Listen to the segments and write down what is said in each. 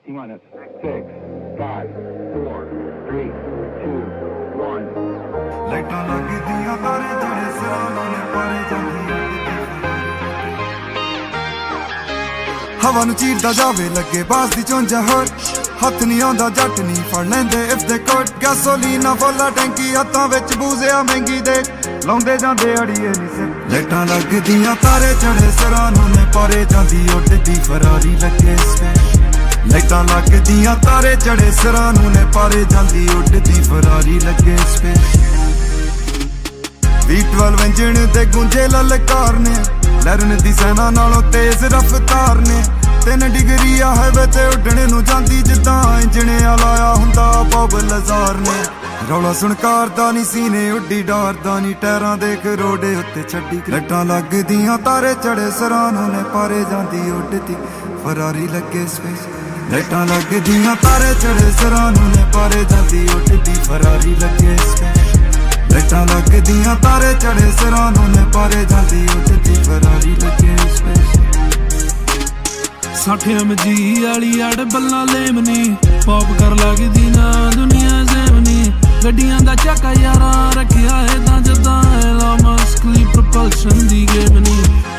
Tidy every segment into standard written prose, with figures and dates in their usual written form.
T-minus 6, 5, 4, 3, 2, 1. लाइटां लगदियां तारे जड़े सरानों ने पारे जांदियां हवा नूं चीरदा जावे लगे बास दी चोंजा होर हत्थ नहीं आउंदा जट नहीं फड़ लैंदे इफ दे कोट गैसोलीना फुल्ला टैंकी हत्थां विच बूजिया महंगी दे लाउंदे जांदे अड़िए नी से लाइटां लगदियां तारे चढ़े सरानों ने पारे जांदी उड्डदी फरारी लगे स्पेस लाइटां लगदियां तारे चढ़े सरानों ने पारे जांदी उड्डदी फरारी लगे स्पेस V12 इंजन दे गुंजे ललकार ने लहरन दी सेना नालों तेज रफ्तार ने 3 डिग्री हाईवे ते उड्डणे नूं जांदी जिद्दां इंजने लाया हुंदा बॉब लज़ार ने रौला सुनकार दा नी सीने उड्डी डारदा नी टैरां देख रोडे उत्ते छड्डी लाइटां लगदियां तारे चढ़े सरानों ने पारे जांदी उड्डदी फरारी लगे स्पेस लाइटां लगदियां तारे चढ़े सरानों ने पारे जांदी उड्डदी फरारी लगे स्पेस लाइटां लगदियां तारे चढ़े सरानों ने पारे जांदी उड्डदी फरारी लगे स्पेस 60 MG वाली अड़ बल्ला लेमनी पॉप कर लगदी ना दुनिया जेमनी गड्डियां दा चक्का यारा रखिया है तां जदां लामस्कली propulsion दी गेमनी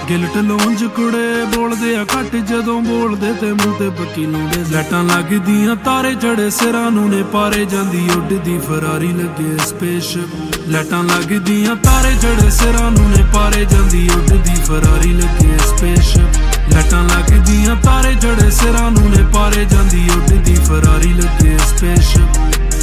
गिलट लौंज कुड़े बोलदे आ घट जदों बोलदे ते मूंह ते बक्की लाउंदे लाइटां लगदियां तारे चढ़े सिरां नूं ने पारे जांदी उड्डदी फरारी लगे स्पेसशिप लाइटां लगदियां तारे चढ़े सिरां नूं ने पारे जांदी उड्डदी फरारी लगे स्पेसशिप लाइटां लगदियां तारे चढ़े सिरां नूं ने पारे जांदी उड्डदी फरारी लगे स्पेसशिप